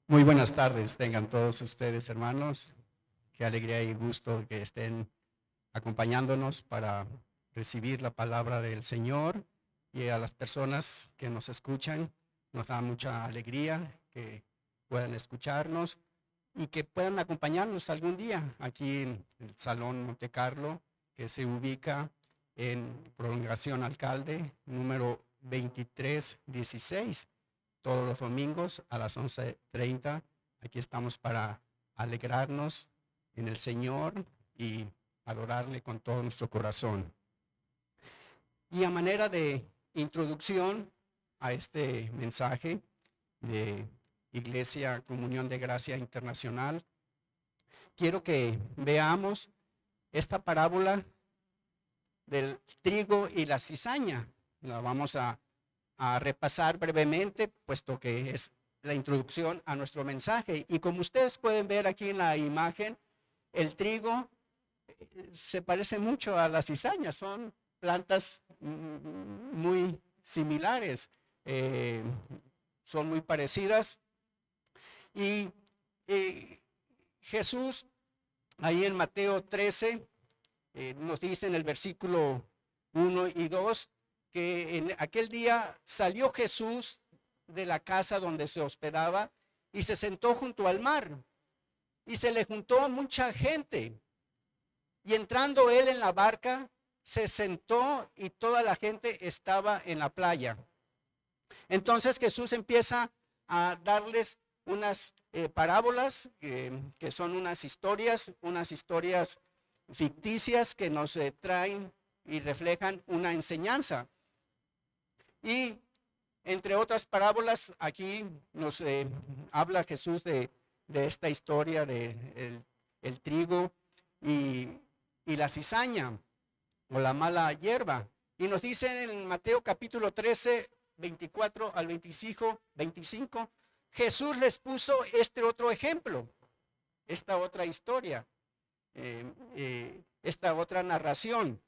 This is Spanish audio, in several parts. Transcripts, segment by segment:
Muy buenas tardes, tengan todos ustedes, hermanos. Qué alegría y gusto que estén acompañándonos para recibir la palabra del Señor, y a las personas que nos escuchan, nos da mucha alegría que puedan escucharnos y que puedan acompañarnos algún día aquí en el Salón Monte Carlo, que se ubica en Prolongación Alcalde, número 2316. Todos los domingos a las 11:30. Aquí estamos para alegrarnos en el Señor y adorarle con todo nuestro corazón. Y a manera de introducción a este mensaje de Iglesia Comunión de Gracia Internacional, quiero que veamos esta parábola del trigo y la cizaña. La vamos a repasar brevemente, puesto que es la introducción a nuestro mensaje. Y como ustedes pueden ver aquí en la imagen, el trigo se parece mucho a la cizaña, son plantas muy similares, son muy parecidas. Y Jesús, ahí en Mateo 13, nos dice en el versículo 1 y 2, que en aquel día salió Jesús de la casa donde se hospedaba y se sentó junto al mar, y se le juntó mucha gente, y entrando él en la barca, se sentó y toda la gente estaba en la playa. Entonces Jesús empieza a darles unas parábolas, que son unas historias ficticias que nos traen y reflejan una enseñanza. Y entre otras parábolas, aquí nos habla Jesús de esta historia de el trigo y, y la cizaña o la mala hierba. Y nos dice en Mateo capítulo 13, 24 al 25, Jesús les puso este otro ejemplo, esta otra historia, esta otra narración.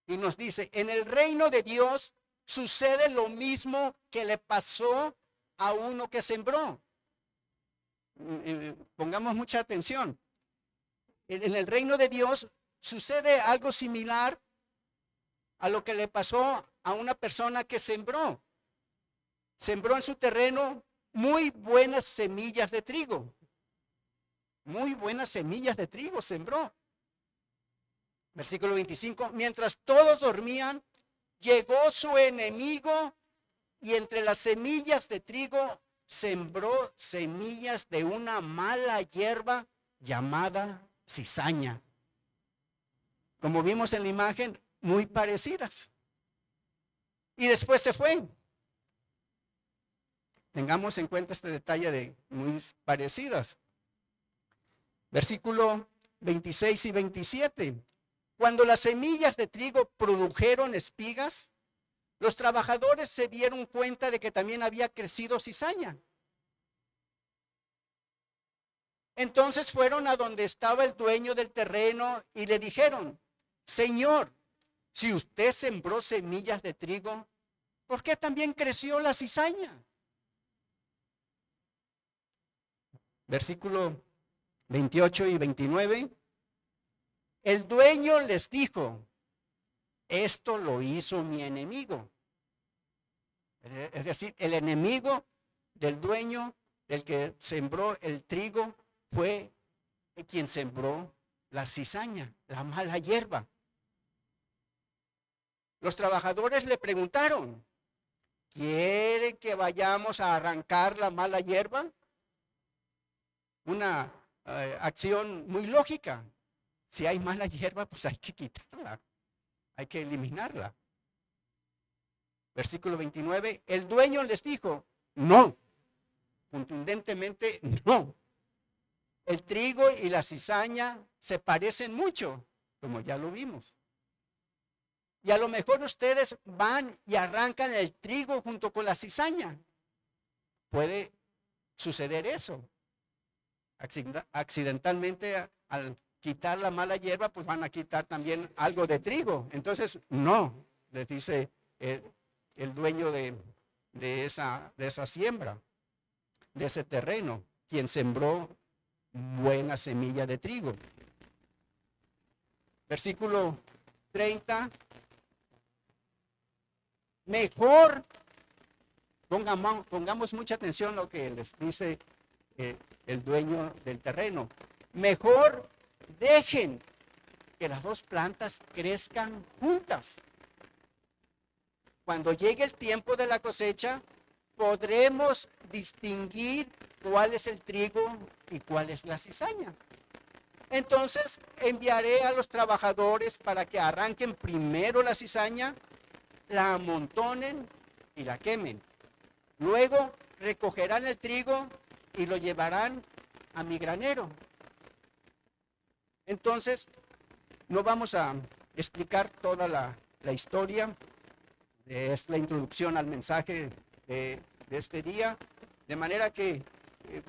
Y nos dice, en el reino de Dios sucede lo mismo que le pasó a uno que sembró. Pongamos mucha atención. En el reino de Dios sucede algo similar a lo que le pasó a una persona que sembró. Sembró en su terreno muy buenas semillas de trigo. Muy buenas semillas de trigo sembró. Versículo 25, mientras todos dormían, llegó su enemigo y entre las semillas de trigo sembró semillas de una mala hierba llamada cizaña. Como vimos en la imagen, muy parecidas. Y después se fue. Tengamos en cuenta este detalle de muy parecidas. Versículo 26 y 27. Cuando las semillas de trigo produjeron espigas, los trabajadores se dieron cuenta de que también había crecido cizaña. Entonces fueron a donde estaba el dueño del terreno y le dijeron, Señor, si usted sembró semillas de trigo, ¿por qué también creció la cizaña? Versículo 28 y 29. El dueño les dijo, esto lo hizo mi enemigo. Es decir, el enemigo del dueño, del que sembró el trigo, fue quien sembró la cizaña, la mala hierba. Los trabajadores le preguntaron, ¿quiere que vayamos a arrancar la mala hierba? Una acción muy lógica. Si hay mala hierba, pues hay que quitarla, hay que eliminarla. Versículo 29, el dueño les dijo, no, contundentemente no. El trigo y la cizaña se parecen mucho, como ya lo vimos. Y a lo mejor ustedes van y arrancan el trigo junto con la cizaña. Puede suceder eso. Accidentalmente, al quitar la mala hierba, pues van a quitar también algo de trigo. Entonces, no, les dice el dueño de esa siembra. de ese terreno, quien sembró buena semilla de trigo. Versículo 30. Mejor, pongamos mucha atención a lo que les dice el dueño del terreno. Mejor dejen que las dos plantas crezcan juntas. Cuando llegue el tiempo de la cosecha, podremos distinguir cuál es el trigo y cuál es la cizaña. Entonces enviaré a los trabajadores para que arranquen primero la cizaña, la amontonen y la quemen. Luego recogerán el trigo y lo llevarán a mi granero. Entonces, no vamos a explicar toda la historia. Es la introducción al mensaje de este día, de manera que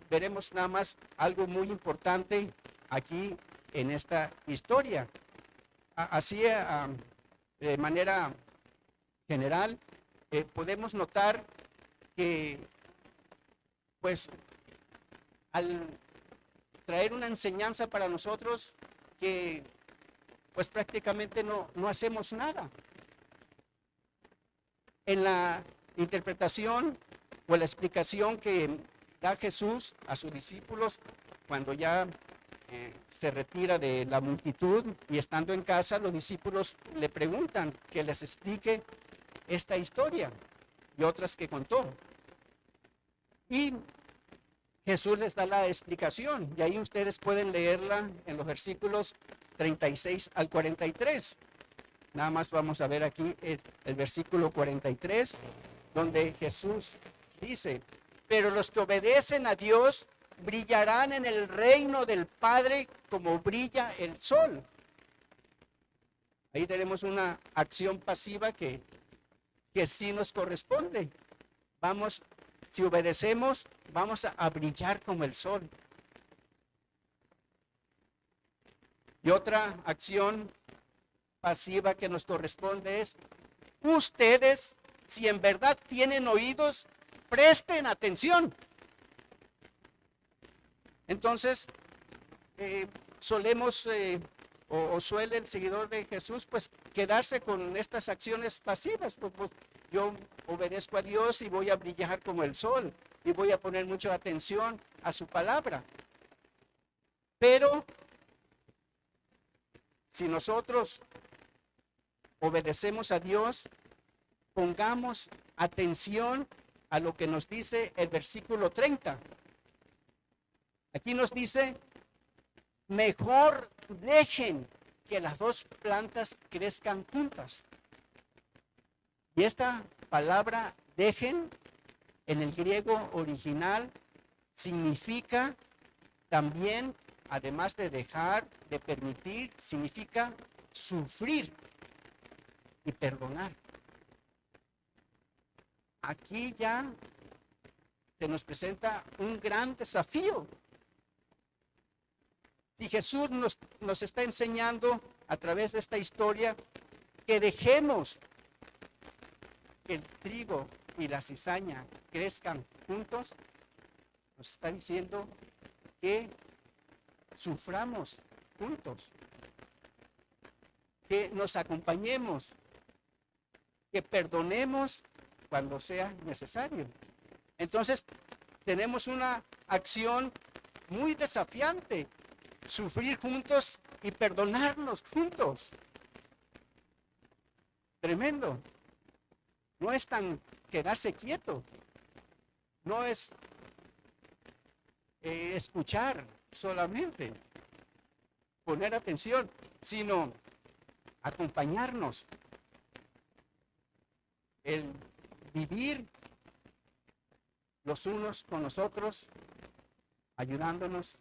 veremos nada más algo muy importante aquí en esta historia. Así, de manera general, podemos notar que, pues, al traer una enseñanza para nosotros, que pues prácticamente no hacemos nada. En la interpretación o la explicación que da Jesús a sus discípulos cuando ya se retira de la multitud y estando en casa, los discípulos le preguntan que les explique esta historia y otras que contó. Y Jesús les da la explicación y ahí ustedes pueden leerla en los versículos 36 al 43. Nada más vamos a ver aquí el versículo 43, donde Jesús dice: pero los que obedecen a Dios brillarán en el reino del Padre como brilla el sol. Ahí tenemos una acción pasiva que sí nos corresponde. Si obedecemos, vamos a brillar como el sol. Y otra acción pasiva que nos corresponde es: ustedes, si en verdad tienen oídos, presten atención. Entonces, solemos o suele el seguidor de Jesús pues quedarse con estas acciones pasivas. Pues, yo obedezco a Dios y voy a brillar como el sol y voy a poner mucha atención a su palabra. Pero si nosotros obedecemos a Dios, pongamos atención a lo que nos dice el versículo 30. Aquí nos dice: mejor dejen que las dos plantas crezcan juntas. Y esta palabra dejen en el griego original significa también, además de dejar, de permitir, significa sufrir y perdonar. Aquí ya se nos presenta un gran desafío. Si Jesús nos está enseñando a través de esta historia que dejemos que el trigo y la cizaña crezcan juntos, nos está diciendo que suframos juntos, que nos acompañemos, que perdonemos cuando sea necesario. Entonces, tenemos una acción muy desafiante: sufrir juntos y perdonarnos juntos. Tremendo. No es tan quedarse quieto, no es escuchar solamente, poner atención, sino acompañarnos, el vivir los unos con los otros, ayudándonos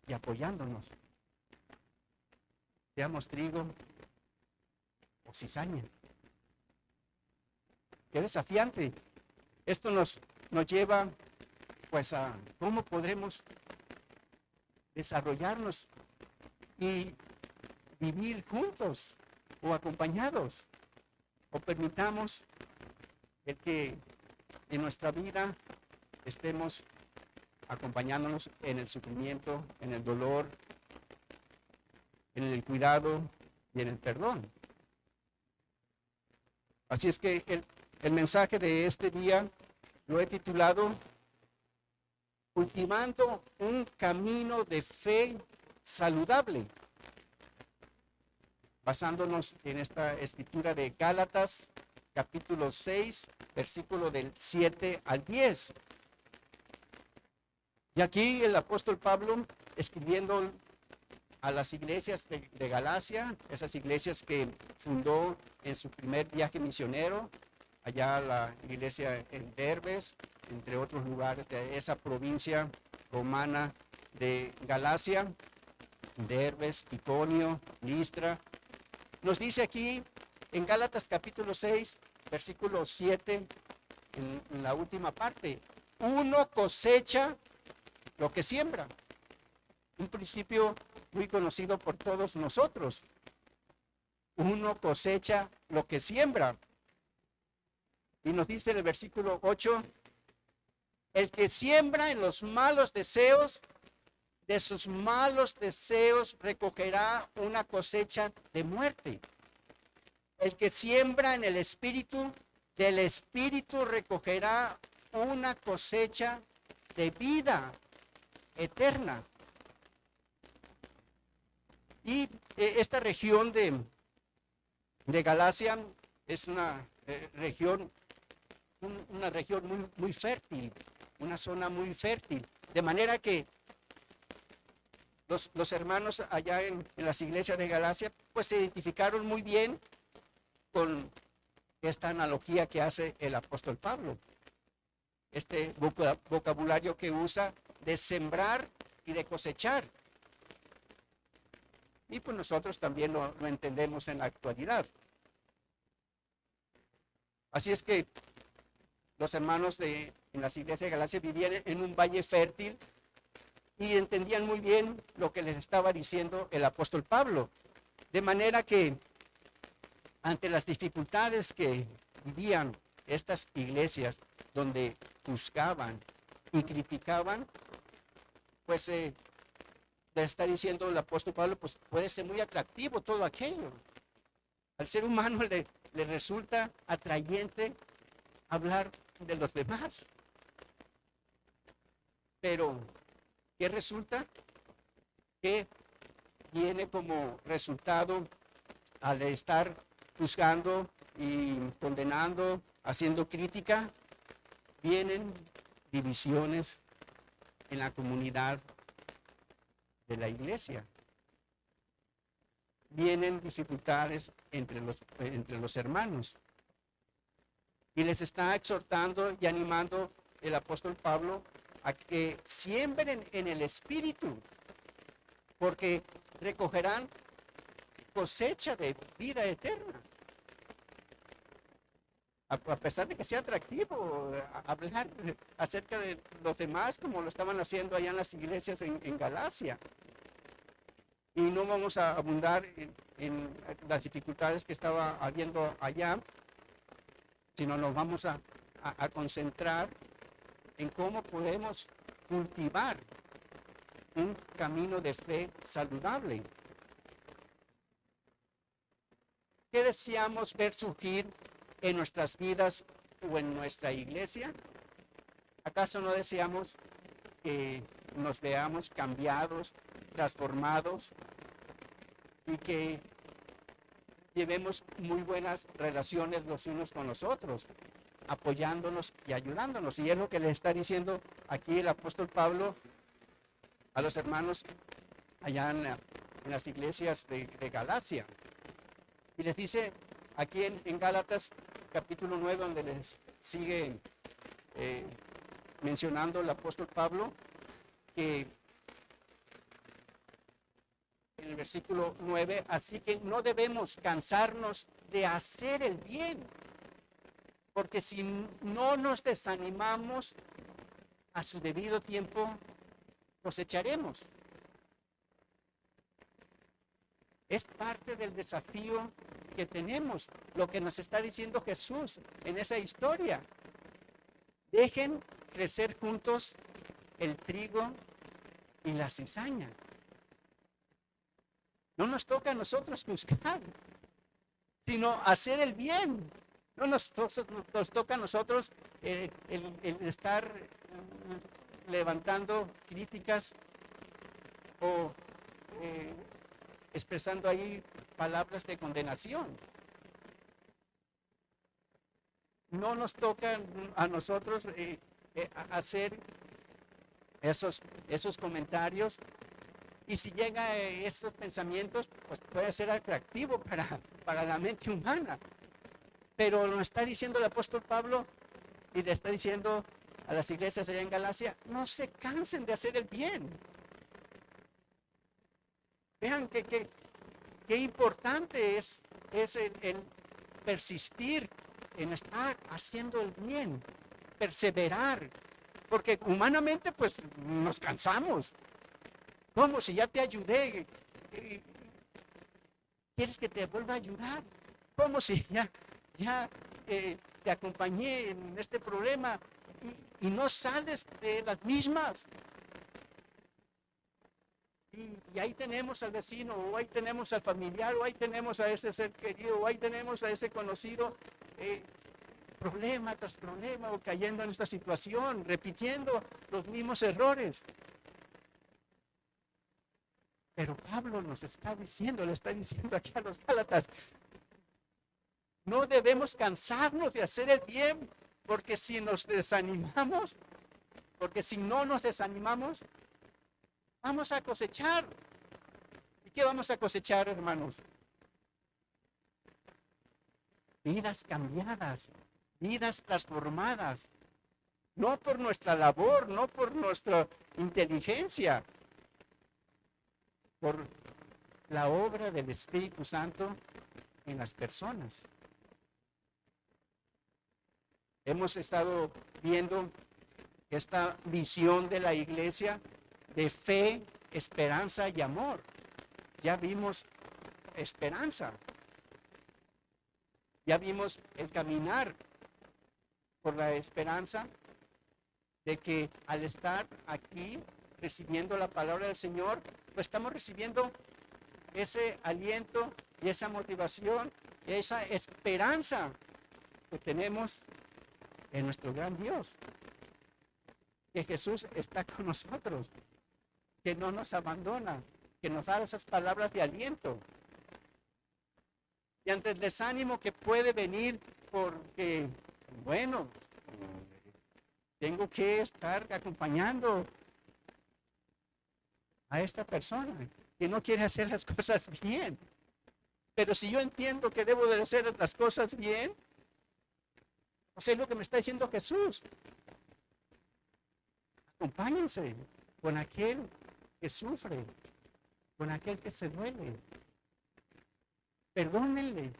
y apoyándonos. Seamos trigo o cizaña. Qué desafiante. Esto nos lleva pues a cómo podremos desarrollarnos y vivir juntos o acompañados, o permitamos el que en nuestra vida estemos acompañándonos en el sufrimiento, en el dolor, en el cuidado y en el perdón. Así es que el mensaje de este día lo he titulado Cultivando un camino de fe saludable, basándonos en esta escritura de Gálatas, capítulo 6, versículo del 7 al 10. Y aquí el apóstol Pablo, escribiendo a las iglesias de Galacia, esas iglesias que fundó en su primer viaje misionero, allá la iglesia en Derbes, entre otros lugares de esa provincia romana de Galacia, Derbes, Iconio, Listra. Nos dice aquí en Gálatas capítulo 6, versículo 7, en la última parte, uno cosecha lo que siembra. Un principio muy conocido por todos nosotros. Uno cosecha lo que siembra. Y nos dice en el versículo 8, el que siembra en los malos deseos, de sus malos deseos recogerá una cosecha de muerte. El que siembra en el espíritu, del espíritu recogerá una cosecha de vida eterna. Y esta región de Galacia es una región muy fértil, una zona muy fértil, de manera que los hermanos allá en las iglesias de Galacia pues se identificaron muy bien con esta analogía que hace el apóstol Pablo, este vocabulario que usa de sembrar y de cosechar. Y pues nosotros también lo entendemos en la actualidad. Así es que los hermanos en las iglesias de Galacia vivían en un valle fértil y entendían muy bien lo que les estaba diciendo el apóstol Pablo. De manera que ante las dificultades que vivían estas iglesias donde juzgaban y criticaban, pues les está diciendo el apóstol Pablo, pues puede ser muy atractivo todo aquello. Al ser humano le resulta atrayente hablar de los demás. Pero, ¿qué resulta? ¿Qué viene como resultado al estar juzgando y condenando, haciendo crítica? Vienen divisiones en la comunidad de la iglesia. Vienen dificultades entre los hermanos. Y les está exhortando y animando el apóstol Pablo a que siembren en el espíritu, porque recogerán cosecha de vida eterna. A pesar de que sea atractivo hablar acerca de los demás como lo estaban haciendo allá en las iglesias en Galacia. Y no vamos a abundar en las dificultades que estaba habiendo allá, sino nos vamos a concentrar en cómo podemos cultivar un camino de fe saludable. ¿Qué deseamos ver surgir en nuestras vidas o en nuestra iglesia? ¿Acaso no deseamos que nos veamos cambiados, transformados y que llevemos muy buenas relaciones los unos con los otros, apoyándonos y ayudándonos? Y es lo que le está diciendo aquí el apóstol Pablo a los hermanos allá en las iglesias de Galacia. Y les dice aquí en Gálatas capítulo 9, donde les sigue mencionando el apóstol Pablo, que en el versículo 9, así que no debemos cansarnos de hacer el bien, porque si no nos desanimamos, a su debido tiempo cosecharemos. Es parte del desafío que tenemos, lo que nos está diciendo Jesús en esa historia. Dejen crecer juntos el trigo y la cizaña. No nos toca a nosotros juzgar, sino hacer el bien. No nos toca a nosotros el estar levantando críticas o expresando ahí palabras de condenación. No nos toca a nosotros hacer esos comentarios, y si llega esos pensamientos, pues puede ser atractivo para la mente humana. Pero lo está diciendo el apóstol Pablo y le está diciendo a las iglesias allá en Galacia: no se cansen de hacer el bien. Vean qué importante es el persistir en estar haciendo el bien, perseverar, porque humanamente pues nos cansamos. ¿Cómo? Si ya te ayudé, ¿quieres que te vuelva a ayudar? ¿Cómo? Si ya te acompañé en este problema y no sales de las mismas. Y ahí tenemos al vecino, o ahí tenemos al familiar, o ahí tenemos a ese ser querido, o ahí tenemos a ese conocido, problema tras problema, o cayendo en esta situación, repitiendo los mismos errores. Pero Pablo nos está diciendo, le está diciendo aquí a los Gálatas: no debemos cansarnos de hacer el bien, porque si nos desanimamos, porque si no nos desanimamos, vamos a cosechar. ¿Y qué vamos a cosechar, hermanos? Vidas cambiadas, vidas transformadas, no por nuestra labor, no por nuestra inteligencia, por la obra del Espíritu Santo en las personas. Hemos estado viendo esta visión de la iglesia de fe, esperanza y amor. Ya vimos esperanza. Ya vimos el caminar por la esperanza de que al estar aquí recibiendo la palabra del Señor, pues estamos recibiendo ese aliento y esa motivación, esa esperanza que tenemos en nuestro gran Dios, que Jesús está con nosotros, que no nos abandona, que nos da esas palabras de aliento. Y ante el desánimo que puede venir porque, bueno, tengo que estar acompañando a esta persona que no quiere hacer las cosas bien. Pero si yo entiendo que debo de hacer las cosas bien, o sea, es lo que me está diciendo Jesús. Acompáñense con aquel que sufre, con aquel que se duele. Perdónenle.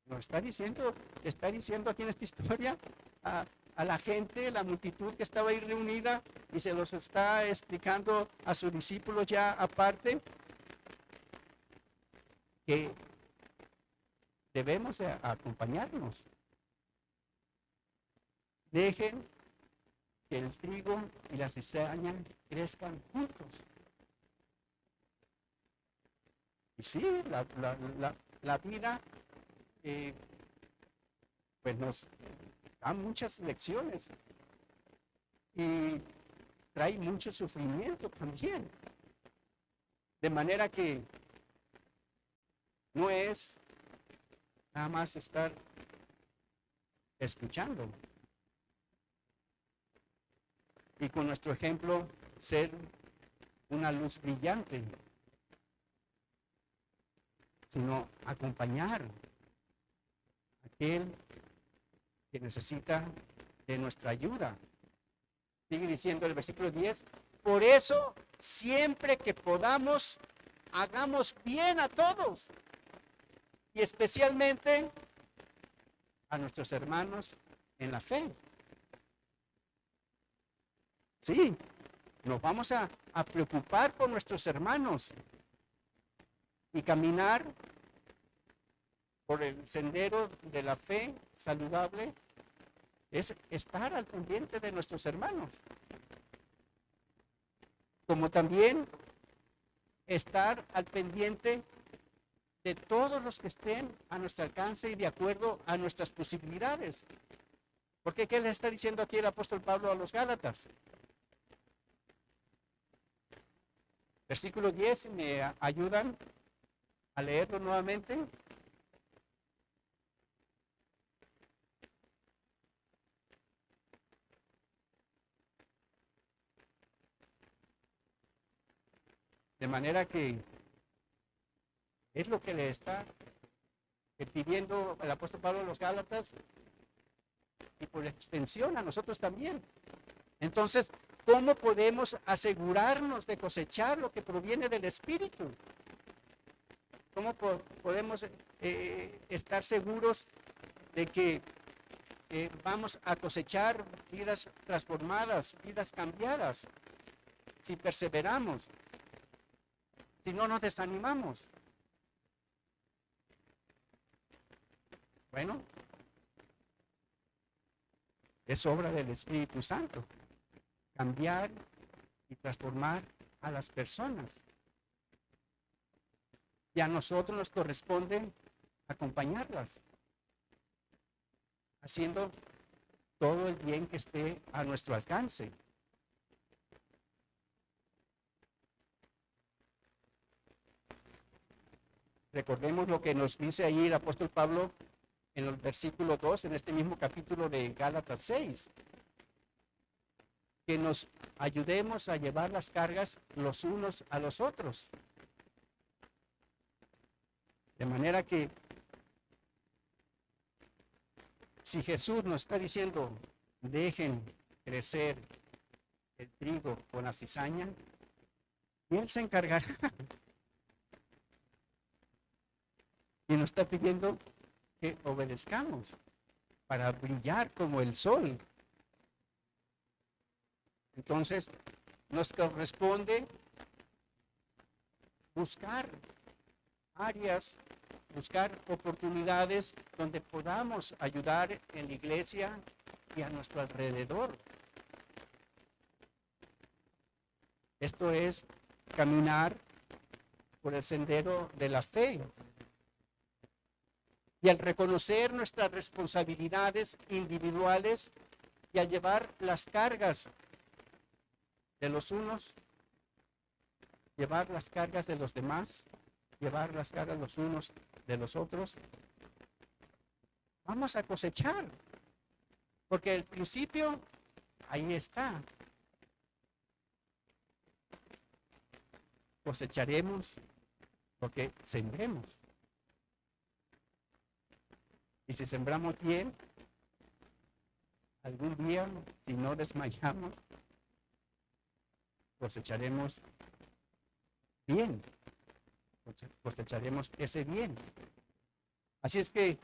Lo está diciendo aquí en esta historia a la gente, la multitud que estaba ahí reunida, y se los está explicando a sus discípulos ya aparte, que debemos de acompañarnos. Dejen que el trigo y la cizaña crezcan juntos. Y sí, la vida pues nos da muchas lecciones y trae mucho sufrimiento también. De manera que no es nada más estar escuchando y con nuestro ejemplo ser una luz brillante, sino acompañar a aquel que necesita de nuestra ayuda. Sigue diciendo el versículo 10: por eso, siempre que podamos, hagamos bien a todos, y especialmente a nuestros hermanos en la fe. Sí, nos vamos a preocupar por nuestros hermanos y caminar por el sendero de la fe saludable, es estar al pendiente de nuestros hermanos, como también estar al pendiente de todos los que estén a nuestro alcance y de acuerdo a nuestras posibilidades. Porque ¿qué le está diciendo aquí el apóstol Pablo a los Gálatas? Versículo 10, ¿me ayudan a leerlo nuevamente? De manera que es lo que le está pidiendo el apóstol Pablo a los Gálatas y por extensión a nosotros también. Entonces, ¿cómo podemos asegurarnos de cosechar lo que proviene del Espíritu? ¿Cómo podemos estar seguros de que vamos a cosechar vidas transformadas, vidas cambiadas, si perseveramos, si no nos desanimamos? Bueno, es obra del Espíritu Santo cambiar y transformar a las personas. Y a nosotros nos corresponde acompañarlas, haciendo todo el bien que esté a nuestro alcance. Recordemos lo que nos dice ahí el apóstol Pablo en el versículo 2, en este mismo capítulo de Gálatas 6, que nos ayudemos a llevar las cargas los unos a los otros. De manera que si Jesús nos está diciendo, dejen crecer el trigo con la cizaña, y Él se encargará. Y nos está pidiendo que obedezcamos para brillar como el sol. Entonces, nos corresponde buscar áreas, buscar oportunidades donde podamos ayudar en la iglesia y a nuestro alrededor. Esto es caminar por el sendero de la fe. Y al reconocer nuestras responsabilidades individuales y al llevar las cargas de los unos, llevar las cargas de los demás, llevar las cargas los unos de los otros, vamos a cosechar. Porque el principio ahí está. Cosecharemos lo que sembremos. Y si sembramos bien, algún día, si no desmayamos, cosecharemos bien. Cosecharemos ese bien. Así es que,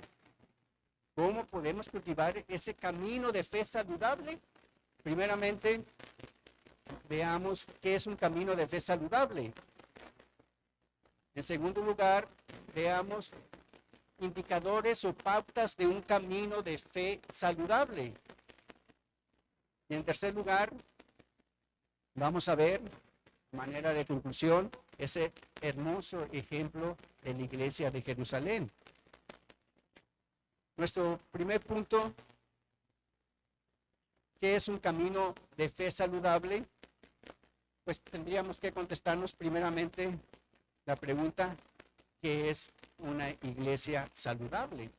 ¿cómo podemos cultivar ese camino de fe saludable? Primeramente, veamos qué es un camino de fe saludable. En segundo lugar, veamos indicadores o pautas de un camino de fe saludable. Y en tercer lugar, vamos a ver, de manera de conclusión, ese hermoso ejemplo de la iglesia de Jerusalén. Nuestro primer punto, ¿qué es un camino de fe saludable? Pues tendríamos que contestarnos primeramente la pregunta, ¿qué es una iglesia saludable?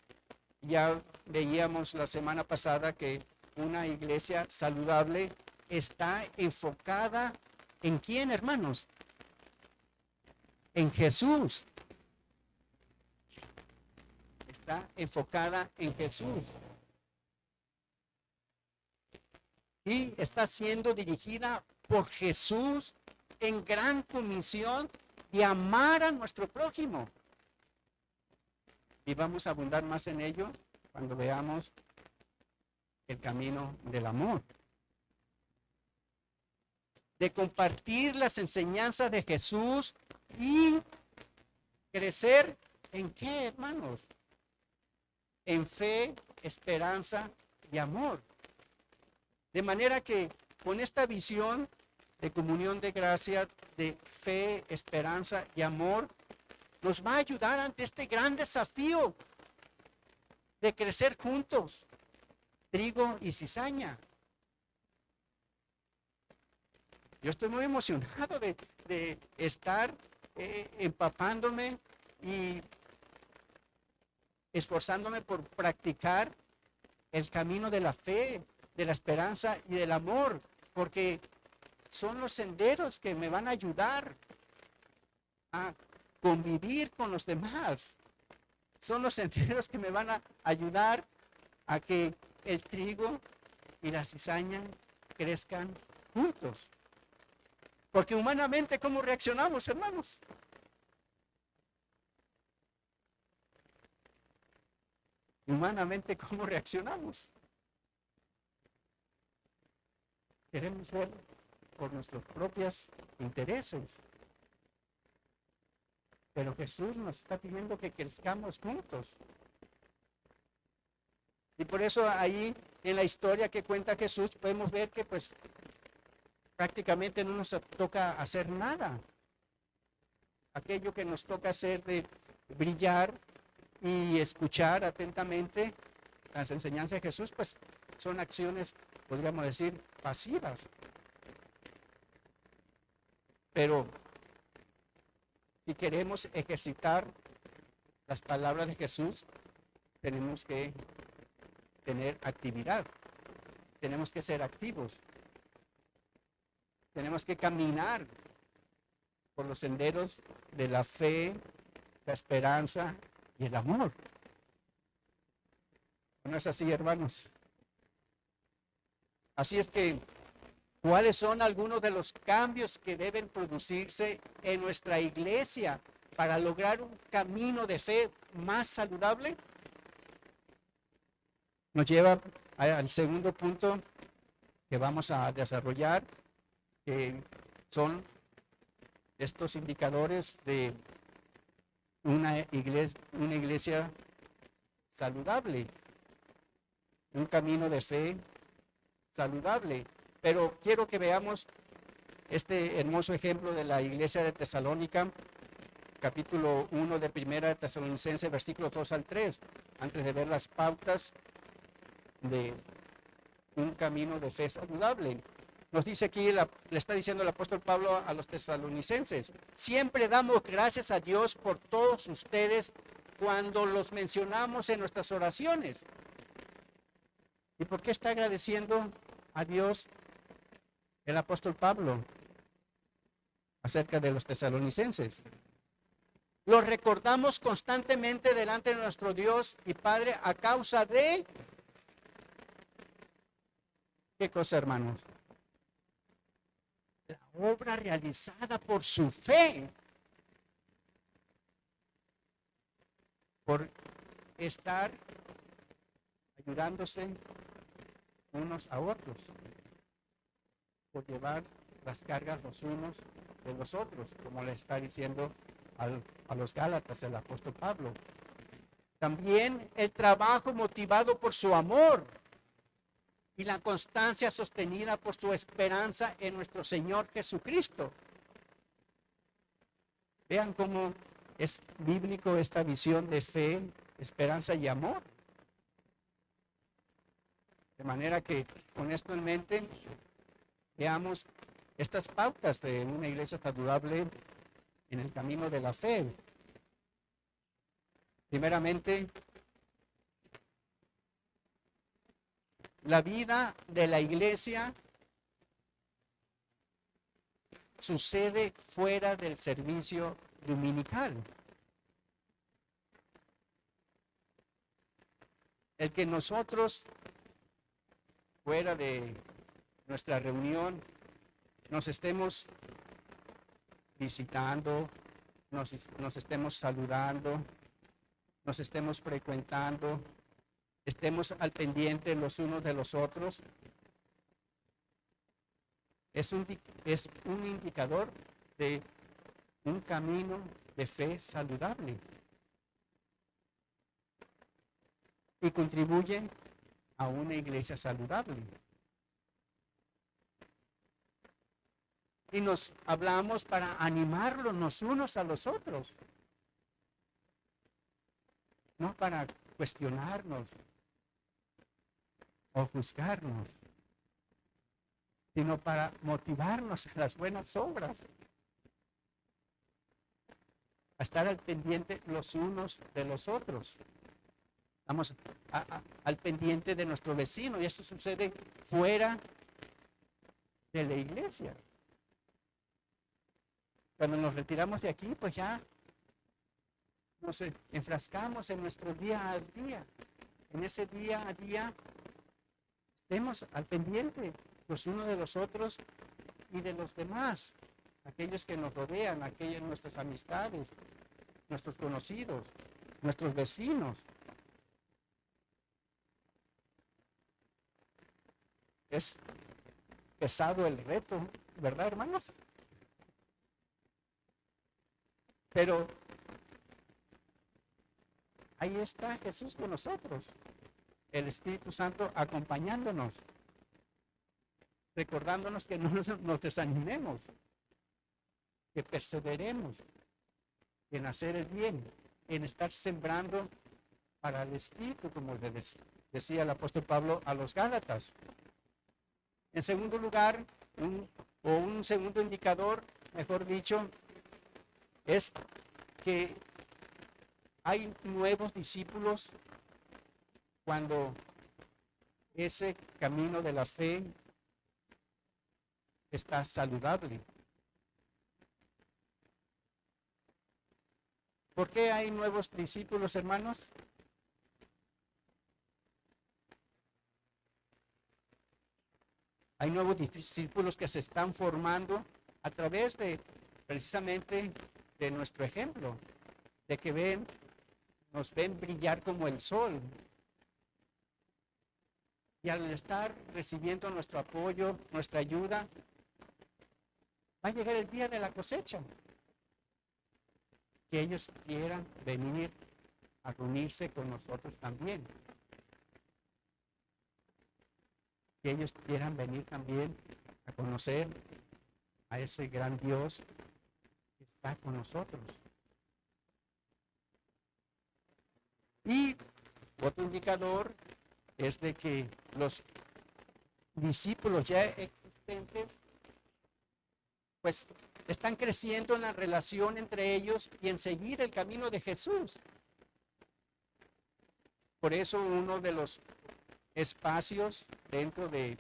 Ya veíamos la semana pasada que una iglesia saludable está enfocada ¿en quién, hermanos? En Jesús. Está enfocada en Jesús. Y está siendo dirigida por Jesús en gran comisión de amar a nuestro prójimo. Y vamos a abundar más en ello cuando veamos el camino del amor. De compartir las enseñanzas de Jesús y crecer ¿en qué, hermanos? En fe, esperanza y amor. De manera que con esta visión de comunión de gracia, de fe, esperanza y amor, nos va a ayudar ante este gran desafío de crecer juntos, trigo y cizaña. Yo estoy muy emocionado de estar empapándome y esforzándome por practicar el camino de la fe, de la esperanza y del amor, porque son los senderos que me van a ayudar a convivir con los demás. Son los senderos que me van a ayudar a que el trigo y la cizaña crezcan juntos. Porque humanamente, ¿cómo reaccionamos, hermanos? Humanamente, ¿cómo reaccionamos? Queremos ver por nuestros propios intereses. Pero Jesús nos está pidiendo que crezcamos juntos. Y por eso ahí en la historia que cuenta Jesús podemos ver que pues prácticamente no nos toca hacer nada. Aquello que nos toca hacer de brillar y escuchar atentamente las enseñanzas de Jesús, pues son acciones, podríamos decir, pasivas. Pero si queremos ejercitar las palabras de Jesús, tenemos que tener actividad, tenemos que ser activos, tenemos que caminar por los senderos de la fe, la esperanza y el amor. ¿No es así, hermanos? Así es que, ¿cuáles son algunos de los cambios que deben producirse en nuestra iglesia para lograr un camino de fe más saludable? Nos lleva al segundo punto que vamos a desarrollar, que son estos indicadores de una iglesia saludable, un camino de fe saludable. Pero quiero que veamos este hermoso ejemplo de la iglesia de Tesalónica, capítulo 1 de Primera de Tesalonicenses, versículos 2 al 3, antes de ver las pautas de un camino de fe saludable. Nos dice aquí, le está diciendo el apóstol Pablo a los tesalonicenses: siempre damos gracias a Dios por todos ustedes cuando los mencionamos en nuestras oraciones. ¿Y por qué está agradeciendo a Dios el apóstol Pablo acerca de los tesalonicenses? Los recordamos constantemente delante de nuestro Dios y Padre a causa de... ¿Qué cosa, hermanos? La obra realizada por su fe, por estar ayudándose unos a otros, por llevar las cargas los unos de los otros, como le está diciendo a los Gálatas el apóstol Pablo. También el trabajo motivado por su amor y la constancia sostenida por su esperanza en nuestro Señor Jesucristo. Vean cómo es bíblico esta visión de fe, esperanza y amor. De manera que con esto en mente, veamos estas pautas de una iglesia saludable en el camino de la fe. Primeramente, la vida de la iglesia sucede fuera del servicio dominical. El que nosotros, fuera de nuestra reunión, nos estemos visitando, nos estemos saludando, nos estemos frecuentando, estemos al pendiente los unos de los otros, es un indicador de un camino de fe saludable y contribuye a una iglesia saludable. y nos hablamos para animarlos los unos a los otros, no para cuestionarnos o juzgarnos, sino para motivarnos a las buenas obras, a estar al pendiente los unos de los otros. Estamos al pendiente de nuestro vecino, y eso sucede fuera de la iglesia. Cuando nos retiramos de aquí, pues ya nos enfrascamos en nuestro día a día. En ese día a día estemos al pendiente los unos de los otros y de los demás, aquellos que nos rodean, aquellas nuestras amistades, nuestros conocidos, nuestros vecinos. Es pesado el reto, ¿verdad, hermanos? Pero ahí está Jesús con nosotros, el Espíritu Santo acompañándonos, recordándonos que no nos desanimemos, que perseveremos en hacer el bien, en estar sembrando para el Espíritu, como decía el apóstol Pablo a los Gálatas. En segundo lugar, un segundo indicador, mejor dicho, es que hay nuevos discípulos cuando ese camino de la fe está saludable. ¿Por qué hay nuevos discípulos, hermanos? Hay nuevos discípulos que se están formando a través de, precisamente, de nuestro ejemplo, de que nos ven brillar como el sol. Y al estar recibiendo nuestro apoyo, nuestra ayuda, va a llegar el día de la cosecha. Que ellos quieran venir a reunirse con nosotros también. Que ellos quieran venir también a conocer a ese gran Dios que está con nosotros. Y otro indicador es de que los discípulos ya existentes pues están creciendo en la relación entre ellos y en seguir el camino de Jesús. Por eso uno de los espacios dentro de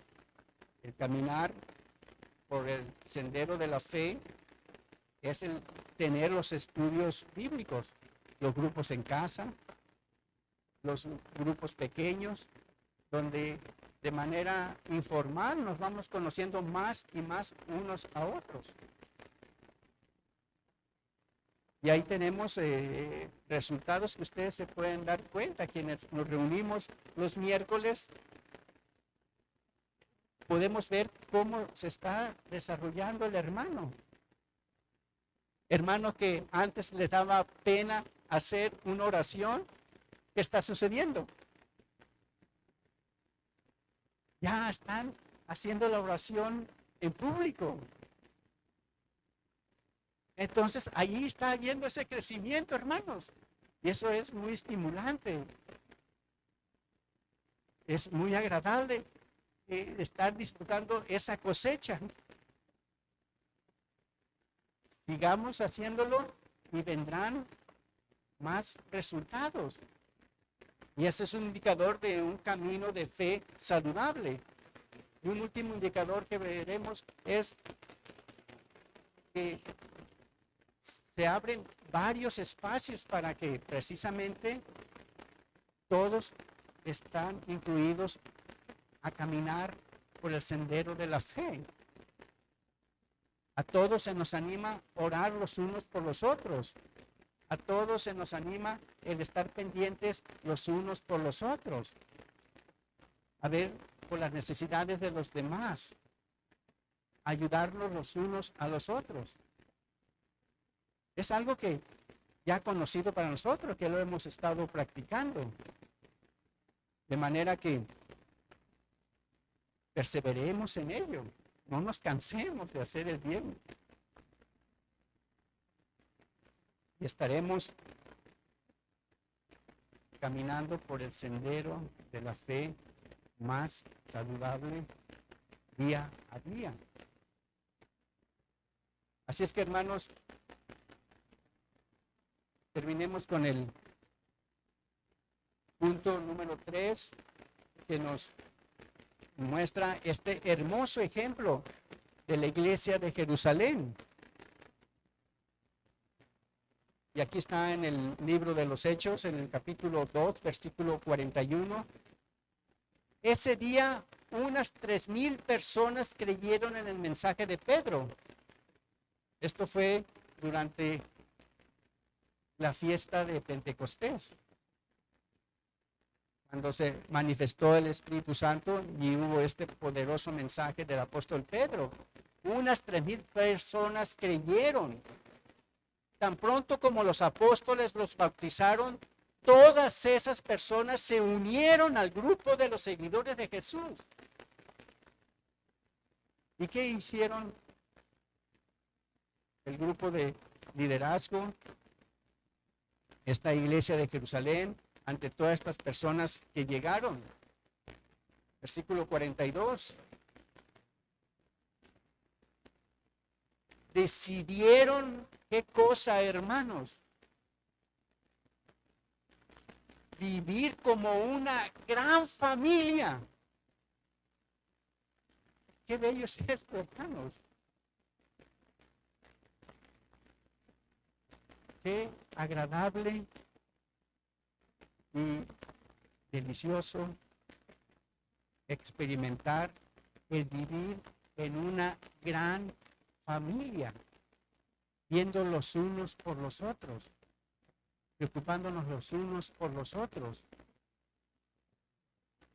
el caminar por el sendero de la fe es el tener los estudios bíblicos, los grupos en casa, los grupos pequeños, donde de manera informal nos vamos conociendo más y más unos a otros. Y ahí tenemos resultados que ustedes se pueden dar cuenta. Quienes nos reunimos los miércoles, podemos ver cómo se está desarrollando el hermano. Hermano que antes le daba pena hacer una oración, ¿qué está sucediendo? Ya están haciendo la oración en público. Entonces, ahí está habiendo ese crecimiento, hermanos. Y eso es muy estimulante. Es muy agradable estar disfrutando esa cosecha. Sigamos haciéndolo y vendrán más resultados. Y ese es un indicador de un camino de fe saludable. Y un último indicador que veremos es que se abren varios espacios para que precisamente todos están incluidos a caminar por el sendero de la fe. A todos se nos anima a orar los unos por los otros. A todos se nos anima el estar pendientes los unos por los otros. A ver por las necesidades de los demás. Ayudarnos los unos a los otros. Es algo que ya conocido para nosotros, que lo hemos estado practicando. De manera que perseveremos en ello. no nos cansemos de hacer el bien. Y estaremos caminando por el sendero de la fe más saludable día a día. Así es que, hermanos, terminemos con el punto número 3, que nos muestra este hermoso ejemplo de la iglesia de Jerusalén. Y aquí está en el libro de los Hechos, en el capítulo 2, versículo 41. Ese día, unas 3,000 personas creyeron en el mensaje de Pedro. Esto fue durante la fiesta de Pentecostés, cuando se manifestó el Espíritu Santo y hubo este poderoso mensaje del apóstol Pedro. Unas 3,000 personas creyeron. Tan pronto como los apóstoles los bautizaron, todas esas personas se unieron al grupo de los seguidores de Jesús. ¿Y qué hicieron el grupo de liderazgo, esta iglesia de Jerusalén, ante todas estas personas que llegaron? Versículo 42. Decidieron, ¿qué cosa, hermanos? Vivir como una gran familia. Qué bello es esto, hermanos. Qué agradable y delicioso experimentar el vivir en una gran familia, viendo los unos por los otros, preocupándonos los unos por los otros.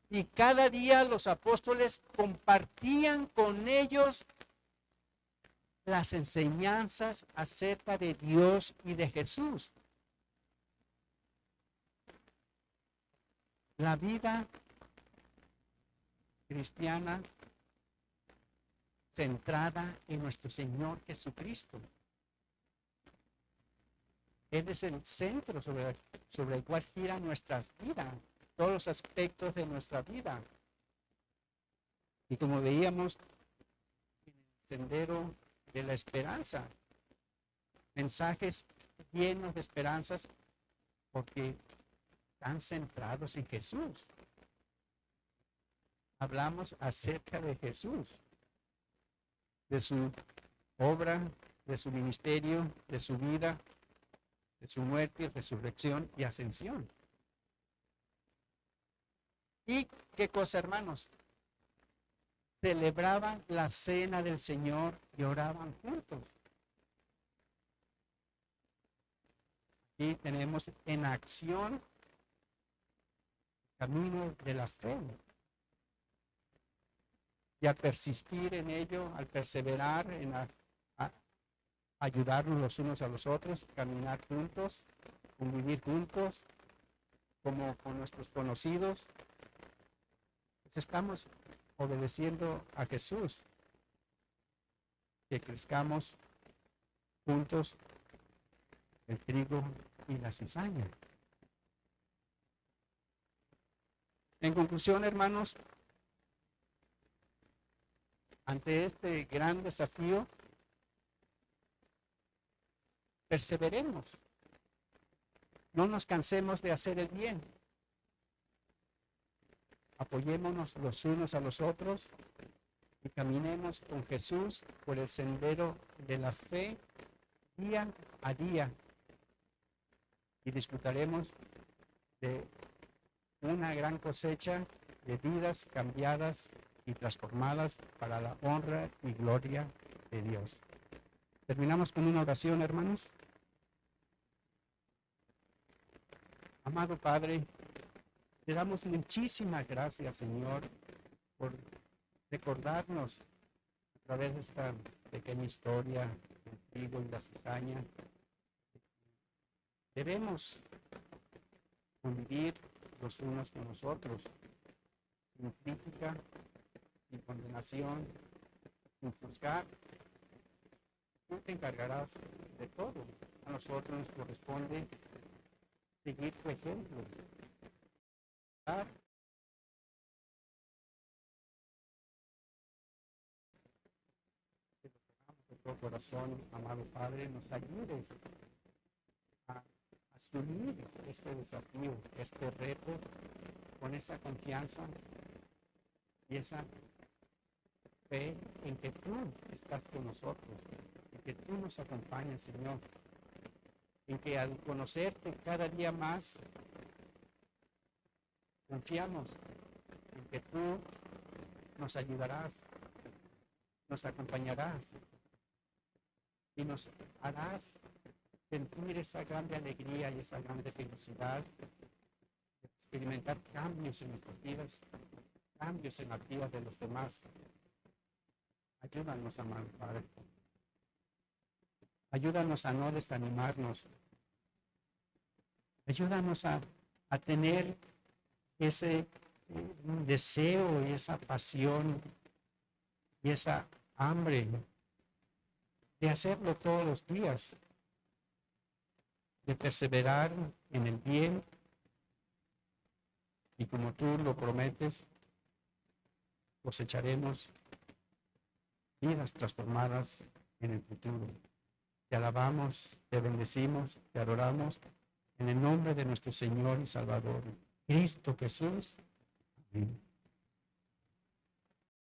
Y cada día los apóstoles compartían con ellos las enseñanzas acerca de Dios y de Jesús. La vida cristiana centrada en nuestro Señor Jesucristo. Él es el centro sobre el cual gira nuestras vidas, todos los aspectos de nuestra vida. Y como veíamos en el sendero de la esperanza, mensajes llenos de esperanzas porque están centrados en Jesús. Hablamos acerca de Jesús, de su obra, de su ministerio, de su vida, de su muerte, resurrección y ascensión. ¿Y qué cosa, hermanos? Celebraban la cena del Señor y oraban juntos. Aquí tenemos en acción el camino de la fe. Y al persistir en ello, al perseverar en ayudarnos los unos a los otros, caminar juntos, convivir juntos, como con nuestros conocidos, pues estamos obedeciendo a Jesús, que crezcamos juntos el trigo y la cizaña. En conclusión, hermanos, ante este gran desafío, perseveremos. No nos cansemos de hacer el bien. Apoyémonos los unos a los otros y caminemos con Jesús por el sendero de la fe día a día. Y disfrutaremos de una gran cosecha de vidas cambiadas y transformadas para la honra y gloria de Dios. Terminamos con una oración, hermanos. Amado Padre, te damos muchísimas gracias, Señor, por recordarnos a través de esta pequeña historia del trigo y la cizaña. Debemos convivir los unos con los otros, sin crítica, sin condenación, sin juzgar. Tú te encargarás de todo. A nosotros nos corresponde seguir tu ejemplo. De todo corazón, amado Padre, nos ayudes a asumir este desafío, este reto, con esa confianza y esa fe en que tú estás con nosotros, en que tú nos acompañas, Señor, en que al conocerte cada día más, confiamos en que tú nos ayudarás, nos acompañarás y nos harás sentir esa grande alegría y esa grande felicidad de experimentar cambios en nuestras vidas, cambios en las vidas de los demás. Ayúdanos, amado Padre. Ayúdanos a no desanimarnos. Ayúdanos a tener ese deseo y esa pasión y esa hambre de hacerlo todos los días, de perseverar en el bien y como tú lo prometes, cosecharemos vidas transformadas en el futuro. Te alabamos, te bendecimos, te adoramos en el nombre de nuestro Señor y Salvador, Cristo Jesús. Amén.